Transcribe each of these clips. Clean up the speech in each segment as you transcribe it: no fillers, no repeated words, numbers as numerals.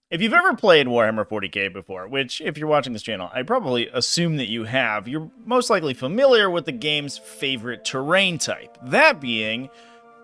If you've ever played Warhammer 40k before, which if you're watching this channel, I probably assume that you have, you're most likely familiar with the game's favorite terrain type, that being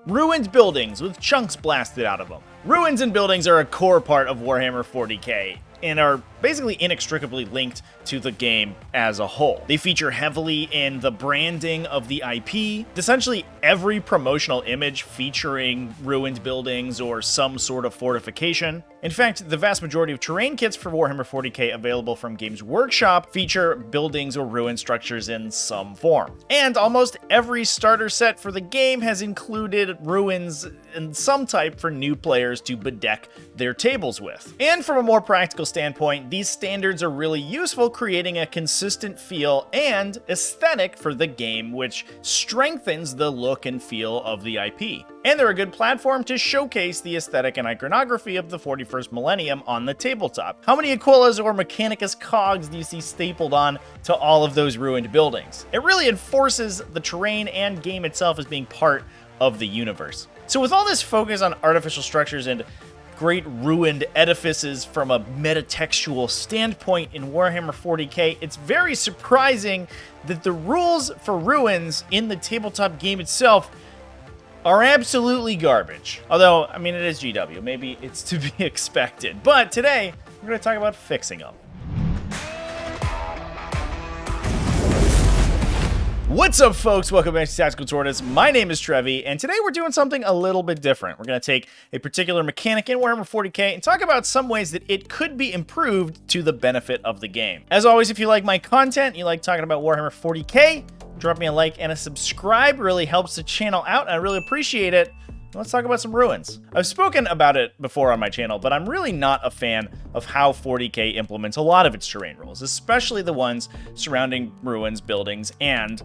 ruined buildings with chunks blasted out of them. Ruins and buildings are a core part of Warhammer 40k and are basically inextricably linked to the game as a whole. They feature heavily in the branding of the IP. Essentially every promotional image featuring ruined buildings or some sort of fortification. In fact, the vast majority of terrain kits for Warhammer 40k available from Games Workshop feature buildings or ruined structures in some form. And almost every starter set for the game has included ruins in some type for new players to bedeck their tables with. And from a more practical standpoint, these standards are really useful, creating a consistent feel and aesthetic for the game, which strengthens the look and feel of the IP. And they're a good platform to showcase the aesthetic and iconography of the 41st millennium on the tabletop. How many Aquillas or Mechanicus cogs do you see stapled on to all of those ruined buildings? It really enforces the terrain and game itself as being part of the universe. So with all this focus on artificial structures and great ruined edifices from a metatextual standpoint in Warhammer 40k, it's very surprising that the rules for ruins in the tabletop game itself are absolutely garbage. Although, I mean, it is GW, maybe it's to be expected. But today, we're going to talk about fixing them. What's up, folks? Welcome back to Tactical Tortoise. My name is Trevi, and today we're doing something a little bit different. We're going to take a particular mechanic in Warhammer 40k and talk about some ways that it could be improved to the benefit of the game. As always, if you like my content, you like talking about Warhammer 40k, drop me a like and a subscribe. It really helps the channel out, and I really appreciate it. Let's talk about some ruins. I've spoken about it before on my channel, but I'm really not a fan of how 40k implements a lot of its terrain rules, especially the ones surrounding ruins, buildings, and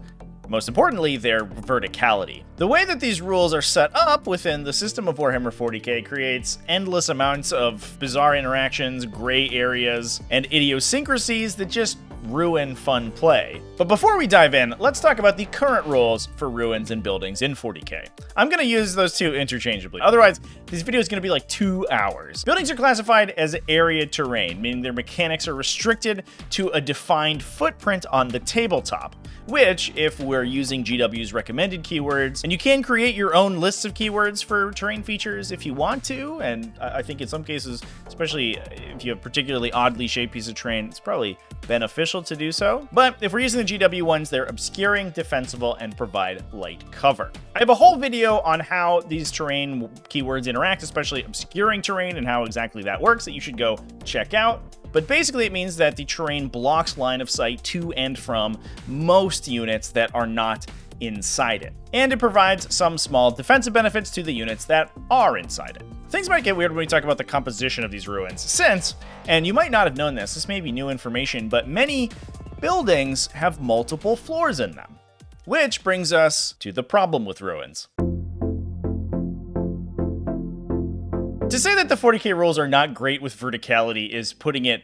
most importantly, their verticality. The way that these rules are set up within the system of Warhammer 40k creates endless amounts of bizarre interactions, gray areas, and idiosyncrasies that just ruin fun play. But before we dive in, let's talk about the current rules for ruins and buildings in 40k. I'm going to use those two interchangeably. Otherwise, this video is going to be like 2 hours. Buildings are classified as area terrain, meaning their mechanics are restricted to a defined footprint on the tabletop, which, if we're using GW's recommended keywords, and you can create your own lists of keywords for terrain features if you want to, and I think in some cases, especially if you have a particularly oddly shaped piece of terrain, it's probably beneficial to do so. But if we're using the GW ones, they're obscuring, defensible, and provide light cover. I have a whole video on how these terrain keywords interact, especially obscuring terrain and how exactly that works, that you should go check out. But basically it means that the terrain blocks line of sight to and from most units that are not inside it. And it provides some small defensive benefits to the units that are inside it. Things might get weird when we talk about the composition of these ruins, since, and you might not have known this may be new information, but many buildings have multiple floors in them. Which brings us to the problem with ruins. To say that the 40k rules are not great with verticality is putting it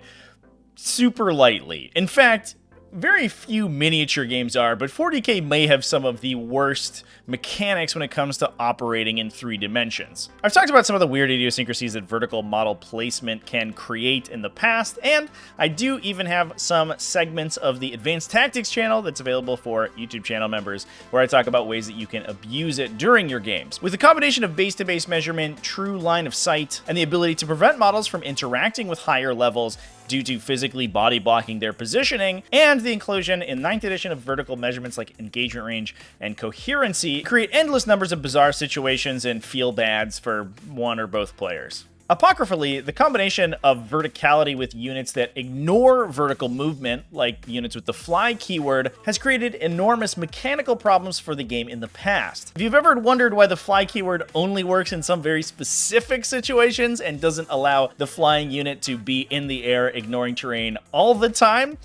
super lightly. In fact, very few miniature games are, but 40k may have some of the worst mechanics when it comes to operating in 3 dimensions. I've talked about some of the weird idiosyncrasies that vertical model placement can create in the past, and I do even have some segments of the Advanced Tactics channel that's available for YouTube channel members, where I talk about ways that you can abuse it during your games. With a combination of base-to-base measurement, true line of sight, and the ability to prevent models from interacting with higher levels due to physically body blocking their positioning, and the inclusion in 9th edition of vertical measurements like engagement range and coherency, create endless numbers of bizarre situations and feel bads for one or both players. Apocryphally, the combination of verticality with units that ignore vertical movement, like units with the fly keyword, has created enormous mechanical problems for the game in the past. If you've ever wondered why the fly keyword only works in some very specific situations and doesn't allow the flying unit to be in the air ignoring terrain all the time,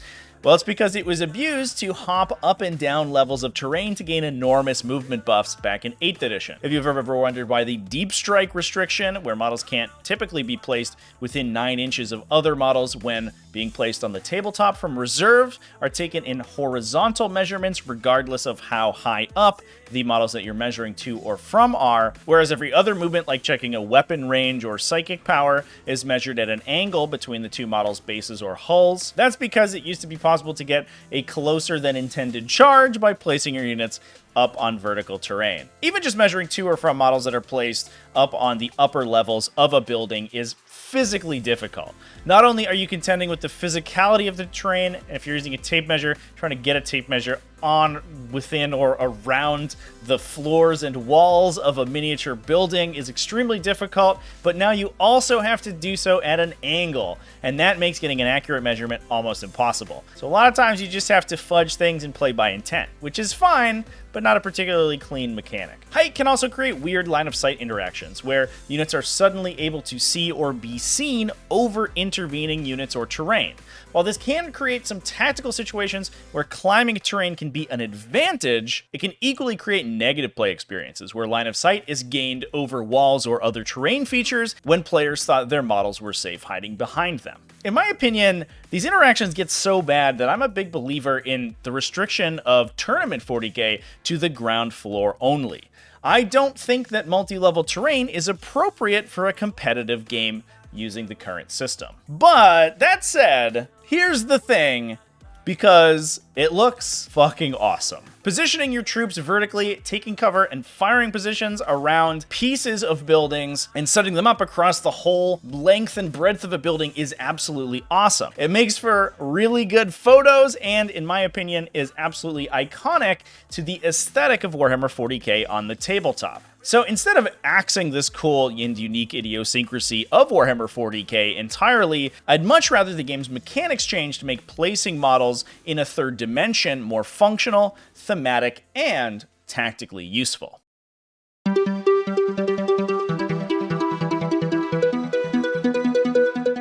Well, it's because it was abused to hop up and down levels of terrain to gain enormous movement buffs back in 8th edition. If you've ever wondered why the deep strike restriction, where models can't typically be placed within 9 inches of other models when being placed on the tabletop from reserve, are taken in horizontal measurements regardless of how high up the models that you're measuring to or from are, whereas every other movement like checking a weapon range or psychic power is measured at an angle between the two models' bases or hulls. That's because it used to be possible to get a closer than intended charge by placing your units up on vertical terrain. Even just measuring to or from models that are placed up on the upper levels of a building is physically difficult. Not only are you contending with the physicality of the terrain, and if you're using a tape measure, trying to get a tape measure on, within, or around the floors and walls of a miniature building is extremely difficult, but now you also have to do so at an angle, and that makes getting an accurate measurement almost impossible. So a lot of times you just have to fudge things and play by intent, which is fine, but not a particularly clean mechanic. Height can also create weird line of sight interactions, where units are suddenly able to see or be seen over intervening units or terrain. While this can create some tactical situations where climbing terrain can be an advantage, it can equally create negative play experiences, where line of sight is gained over walls or other terrain features when players thought their models were safe hiding behind them. In my opinion, these interactions get so bad that I'm a big believer in the restriction of Tournament 40k to the ground floor only. I don't think that multi-level terrain is appropriate for a competitive game using the current system. But that said, here's the thing, because it looks fucking awesome. Positioning your troops vertically, taking cover, and firing positions around pieces of buildings and setting them up across the whole length and breadth of a building is absolutely awesome. It makes for really good photos and, in my opinion, is absolutely iconic to the aesthetic of Warhammer 40k on the tabletop. So instead of axing this cool and unique idiosyncrasy of Warhammer 40k entirely, I'd much rather the game's mechanics change to make placing models in a third dimension more functional, thematic, and tactically useful.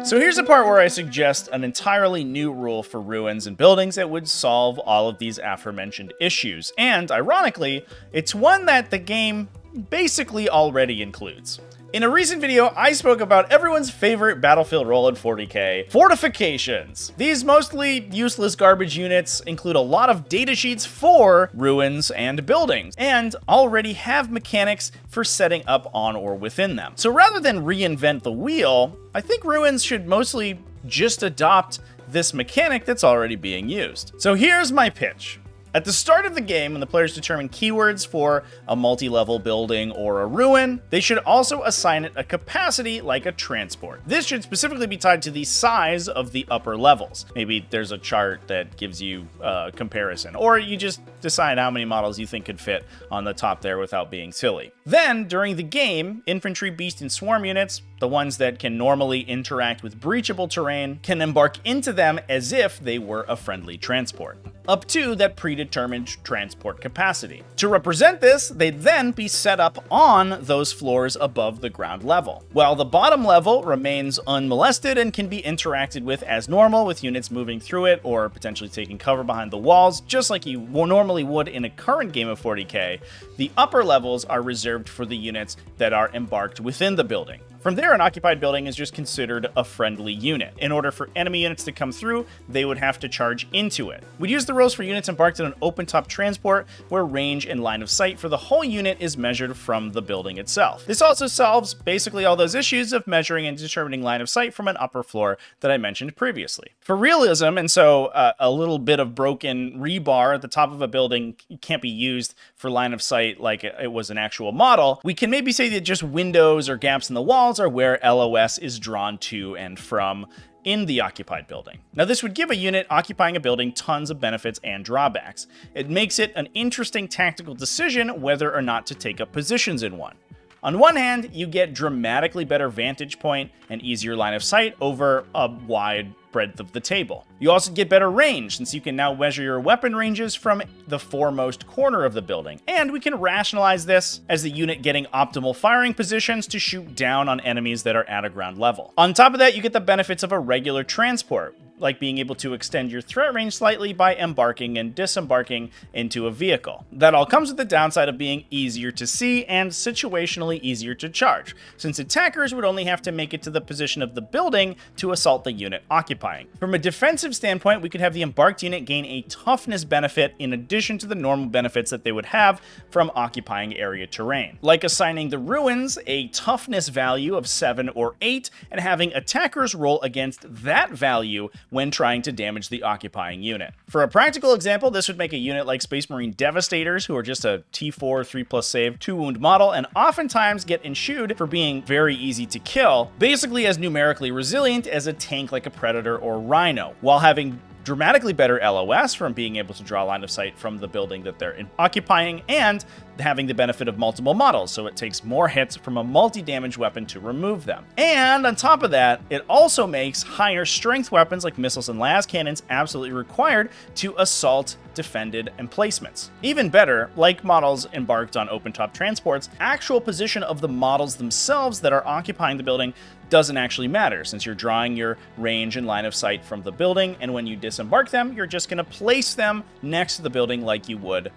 So here's the part where I suggest an entirely new rule for ruins and buildings that would solve all of these aforementioned issues, and ironically, it's one that the game basically already includes. In a recent video, I spoke about everyone's favorite battlefield role in 40k, fortifications. These mostly useless garbage units include a lot of datasheets for ruins and buildings, and already have mechanics for setting up on or within them. So rather than reinvent the wheel, I think ruins should mostly just adopt this mechanic that's already being used. So here's my pitch. At the start of the game, when the players determine keywords for a multi-level building or a ruin, they should also assign it a capacity like a transport. This should specifically be tied to the size of the upper levels. Maybe there's a chart that gives you a comparison, or you just decide how many models you think could fit on the top there without being silly. Then, during the game, infantry, beast, and swarm units, the ones that can normally interact with breachable terrain, can embark into them as if they were a friendly transport, up to that predetermined transport capacity. To represent this, they'd then be set up on those floors above the ground level, while the bottom level remains unmolested and can be interacted with as normal, with units moving through it or potentially taking cover behind the walls, just like you normally would in a current game of 40k. The upper levels are reserved for the units that are embarked within the building. From there, an occupied building is just considered a friendly unit. In order for enemy units to come through, they would have to charge into it. We'd use the rules for units embarked in an open-top transport, where range and line of sight for the whole unit is measured from the building itself. This also solves basically all those issues of measuring and determining line of sight from an upper floor that I mentioned previously. For realism, and so a little bit of broken rebar at the top of a building can't be used for line of sight like it was an actual model, we can maybe say that just windows or gaps in the wall are where LOS is drawn to and from in the occupied building. Now, this would give a unit occupying a building tons of benefits and drawbacks. It makes it an interesting tactical decision whether or not to take up positions in one. On one hand, you get dramatically better vantage point and easier line of sight over a wide breadth of the table. You also get better range, since you can now measure your weapon ranges from the foremost corner of the building, and we can rationalize this as the unit getting optimal firing positions to shoot down on enemies that are at a ground level. On top of that, you get the benefits of a regular transport, like being able to extend your threat range slightly by embarking and disembarking into a vehicle. That all comes with the downside of being easier to see and situationally easier to charge, since attackers would only have to make it to the position of the building to assault the unit occupying. From a defensive standpoint, we could have the embarked unit gain a toughness benefit in addition to the normal benefits that they would have from occupying area terrain, like assigning the ruins a toughness value of 7 or 8 and having attackers roll against that value when trying to damage the occupying unit. For a practical example, this would make a unit like Space Marine Devastators, who are just a T4 3+ save 2 wound model and oftentimes get enshooed for being very easy to kill, basically as numerically resilient as a tank like a Predator or Rhino, while having dramatically better LOS from being able to draw line of sight from the building that they're occupying, and having the benefit of multiple models, so it takes more hits from a multi-damage weapon to remove them. And on top of that, it also makes higher strength weapons like missiles and las cannons absolutely required to assault defended emplacements. Even better, like models embarked on open-top transports, actual position of the models themselves that are occupying the building doesn't actually matter, since you're drawing your range and line of sight from the building, and when you disembark them, you're just going to place them next to the building like you would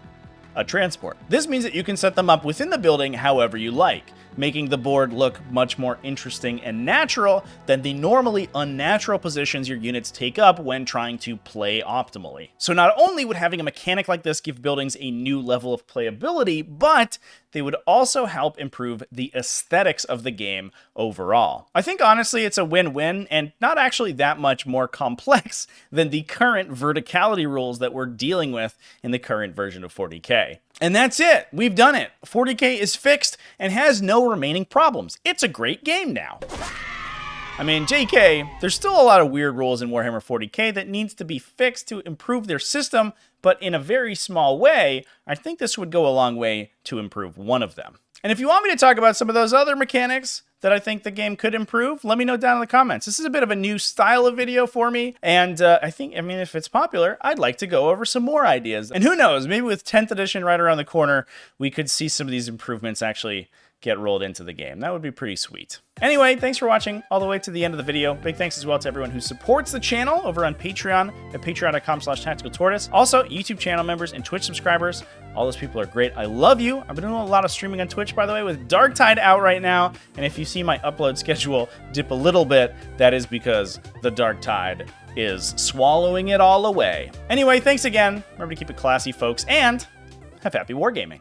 a transport. This means that you can set them up within the building however you like, making the board look much more interesting and natural than the normally unnatural positions your units take up when trying to play optimally. So not only would having a mechanic like this give buildings a new level of playability, but they would also help improve the aesthetics of the game overall. I think honestly it's a win-win and not actually that much more complex than the current verticality rules that we're dealing with in the current version of 40k. And that's it. We've done it. 40k is fixed and has no remaining problems. It's a great game now. I mean, JK, there's still a lot of weird rules in Warhammer 40k that needs to be fixed to improve their system, but in a very small way, I think this would go a long way to improve one of them. And if you want me to talk about some of those other mechanics that I think the game could improve, let me know down in the comments. This is a bit of a new style of video for me, and I mean, if it's popular, I'd like to go over some more ideas. And who knows, maybe with 10th edition right around the corner, we could see some of these improvements actually get rolled into the game. That would be pretty sweet. Anyway, thanks for watching all the way to the end of the video. Big thanks as well to everyone who supports the channel over on Patreon at patreon.com/tacticaltortoise. Also, YouTube channel members and Twitch subscribers. All those people are great. I love you. I've been doing a lot of streaming on Twitch, by the way, with Dark Tide out right now. And if you see my upload schedule dip a little bit, that is because the Dark Tide is swallowing it all away. Anyway, thanks again. Remember to keep it classy, folks, and have happy wargaming.